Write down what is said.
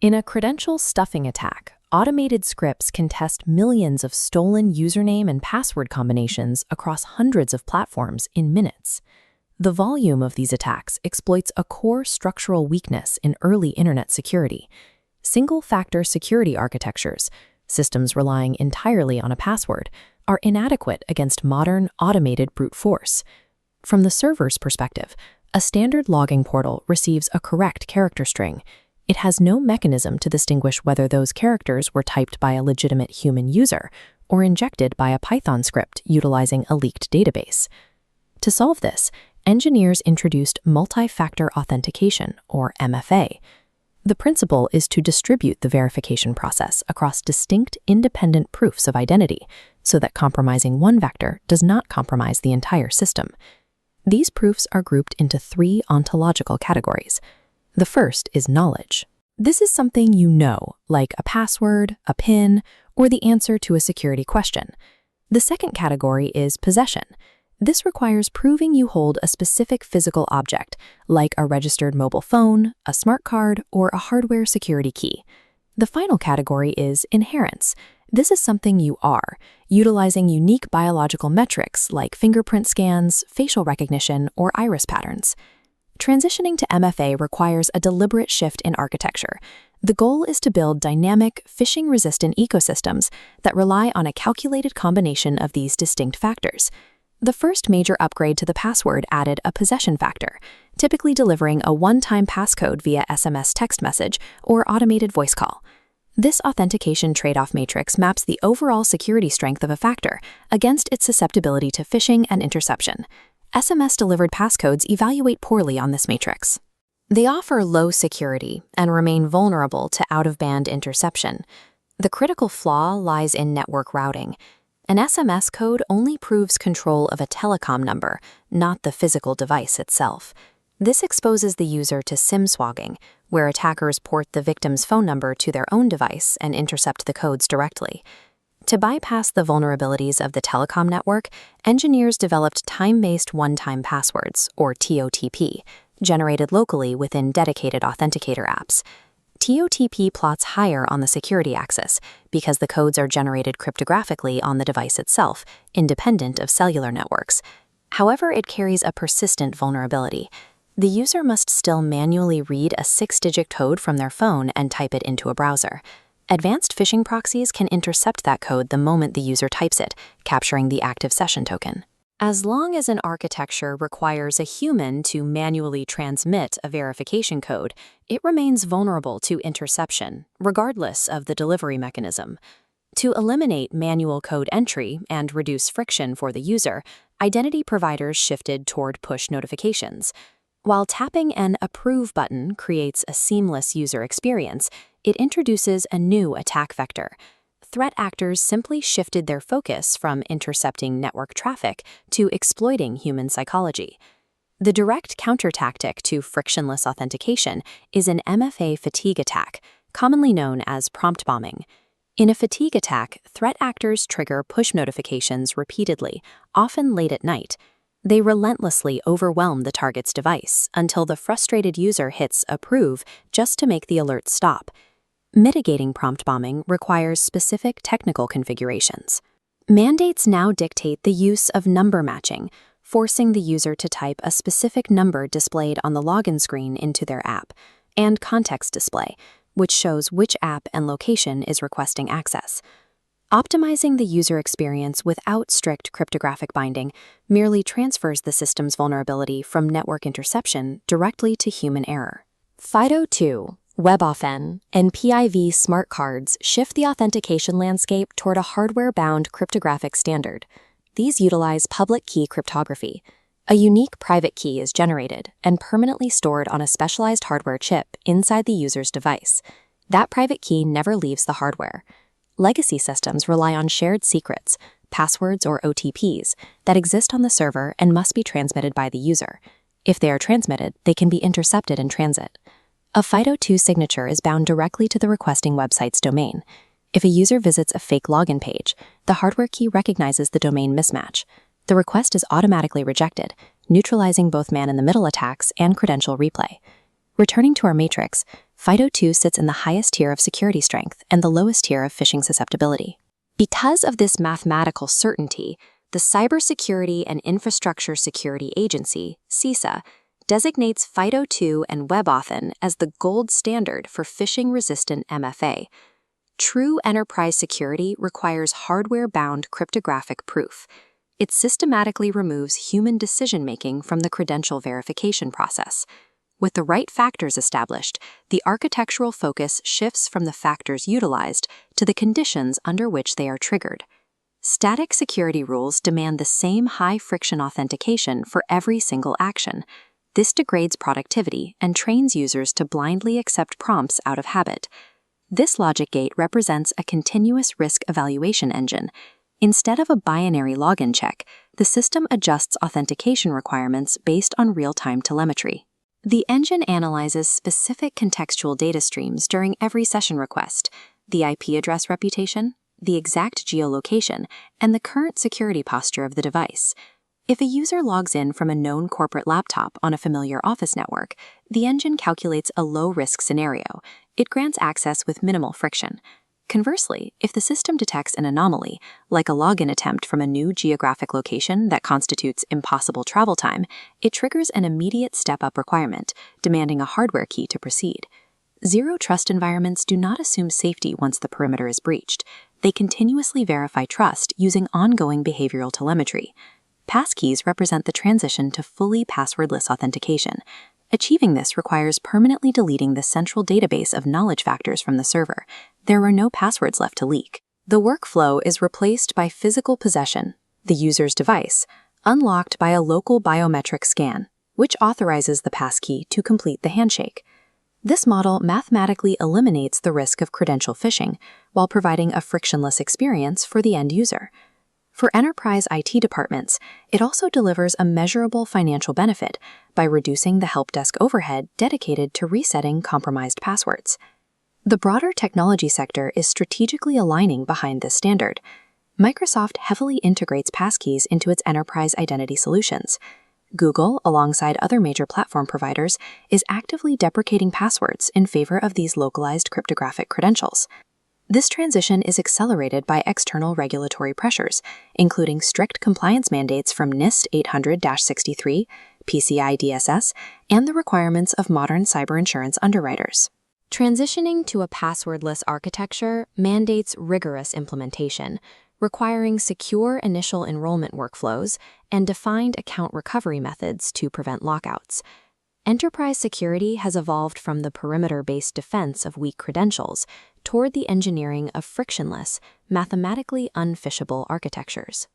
In a credential stuffing attack, automated scripts can test millions of stolen username and password combinations across hundreds of platforms in minutes. The volume of these attacks exploits a core structural weakness in early internet security. Single-factor security architectures, systems relying entirely on a password, are inadequate against modern, automated brute force. From the server's perspective, a standard logging portal receives a correct character string. It has no mechanism to distinguish whether those characters were typed by a legitimate human user or injected by a Python script utilizing a leaked database. To solve this, engineers introduced multi-factor authentication, or MFA. The principle is to distribute the verification process across distinct, independent proofs of identity so that compromising one vector does not compromise the entire system. These proofs are grouped into three ontological categories. The first is knowledge. This is something you know, like a password, a PIN, or the answer to a security question. The second category is possession. This requires proving you hold a specific physical object, like a registered mobile phone, a smart card, or a hardware security key. The final category is inherence. This is something you are, utilizing unique biological metrics like fingerprint scans, facial recognition, or iris patterns. Transitioning to MFA requires a deliberate shift in architecture. The goal is to build dynamic, phishing-resistant ecosystems that rely on a calculated combination of these distinct factors. The first major upgrade to the password added a possession factor, typically delivering a one-time passcode via SMS text message or automated voice call. This authentication trade-off matrix maps the overall security strength of a factor against its susceptibility to phishing and interception. SMS-delivered passcodes evaluate poorly on this matrix. They offer low security and remain vulnerable to out-of-band interception. The critical flaw lies in network routing. An SMS code only proves control of a telecom number, not the physical device itself. This exposes the user to SIM swagging, where attackers port the victim's phone number to their own device and intercept the codes directly. To bypass the vulnerabilities of the telecom network, engineers developed time-based one-time passwords, or TOTP, generated locally within dedicated Authenticator apps. TOTP plots higher on the security axis because the codes are generated cryptographically on the device itself, independent of cellular networks. However, it carries a persistent vulnerability. The user must still manually read a 6-digit code from their phone and type it into a browser. Advanced phishing proxies can intercept that code the moment the user types it, capturing the active session token. As long as an architecture requires a human to manually transmit a verification code, it remains vulnerable to interception, regardless of the delivery mechanism. To eliminate manual code entry and reduce friction for the user, identity providers shifted toward push notifications. While tapping an Approve button creates a seamless user experience, it introduces a new attack vector. Threat actors simply shifted their focus from intercepting network traffic to exploiting human psychology. The direct counter tactic to frictionless authentication is an MFA fatigue attack, commonly known as prompt bombing. In a fatigue attack, threat actors trigger push notifications repeatedly, often late at night. They relentlessly overwhelm the target's device until the frustrated user hits Approve just to make the alert stop. Mitigating prompt bombing requires specific technical configurations. Mandates now dictate the use of number matching, forcing the user to type a specific number displayed on the login screen into their app, and context display, which shows which app and location is requesting access. Optimizing the user experience without strict cryptographic binding merely transfers the system's vulnerability from network interception directly to human error. FIDO2, WebAuthn, and PIV smart cards shift the authentication landscape toward a hardware-bound cryptographic standard. These utilize public key cryptography. A unique private key is generated and permanently stored on a specialized hardware chip inside the user's device. That private key never leaves the hardware. Legacy systems rely on shared secrets, passwords or OTPs, that exist on the server and must be transmitted by the user. If they are transmitted, they can be intercepted in transit. A FIDO2 signature is bound directly to the requesting website's domain. If a user visits a fake login page, the hardware key recognizes the domain mismatch. The request is automatically rejected, neutralizing both man-in-the-middle attacks and credential replay. Returning to our matrix, FIDO2 sits in the highest tier of security strength and the lowest tier of phishing susceptibility. Because of this mathematical certainty, the Cybersecurity and Infrastructure Security Agency, CISA, designates FIDO2 and WebAuthn as the gold standard for phishing-resistant MFA. True enterprise security requires hardware-bound cryptographic proof. It systematically removes human decision-making from the credential verification process. With the right factors established, the architectural focus shifts from the factors utilized to the conditions under which they are triggered. Static security rules demand the same high-friction authentication for every single action. This degrades productivity and trains users to blindly accept prompts out of habit. This logic gate represents a continuous risk evaluation engine. Instead of a binary login check, the system adjusts authentication requirements based on real-time telemetry. The engine analyzes specific contextual data streams during every session request: the IP address reputation, the exact geolocation, and the current security posture of the device. If a user logs in from a known corporate laptop on a familiar office network, the engine calculates a low-risk scenario. It grants access with minimal friction. Conversely, if the system detects an anomaly, like a login attempt from a new geographic location that constitutes impossible travel time, it triggers an immediate step-up requirement, demanding a hardware key to proceed. Zero-trust environments do not assume safety once the perimeter is breached. They continuously verify trust using ongoing behavioral telemetry. Passkeys represent the transition to fully passwordless authentication. Achieving this requires permanently deleting the central database of knowledge factors from the server. There are no passwords left to leak. The workflow is replaced by physical possession, the user's device, unlocked by a local biometric scan, which authorizes the passkey to complete the handshake. This model mathematically eliminates the risk of credential phishing while providing a frictionless experience for the end user. For enterprise IT departments, it also delivers a measurable financial benefit by reducing the help desk overhead dedicated to resetting compromised passwords. The broader technology sector is strategically aligning behind this standard. Microsoft heavily integrates passkeys into its enterprise identity solutions. Google, alongside other major platform providers, is actively deprecating passwords in favor of these localized cryptographic credentials. This transition is accelerated by external regulatory pressures, including strict compliance mandates from NIST 800-63, PCI DSS, and the requirements of modern cyber insurance underwriters. Transitioning to a passwordless architecture mandates rigorous implementation, requiring secure initial enrollment workflows and defined account recovery methods to prevent lockouts. Enterprise security has evolved from the perimeter-based defense of weak credentials toward the engineering of frictionless, mathematically unphishable architectures.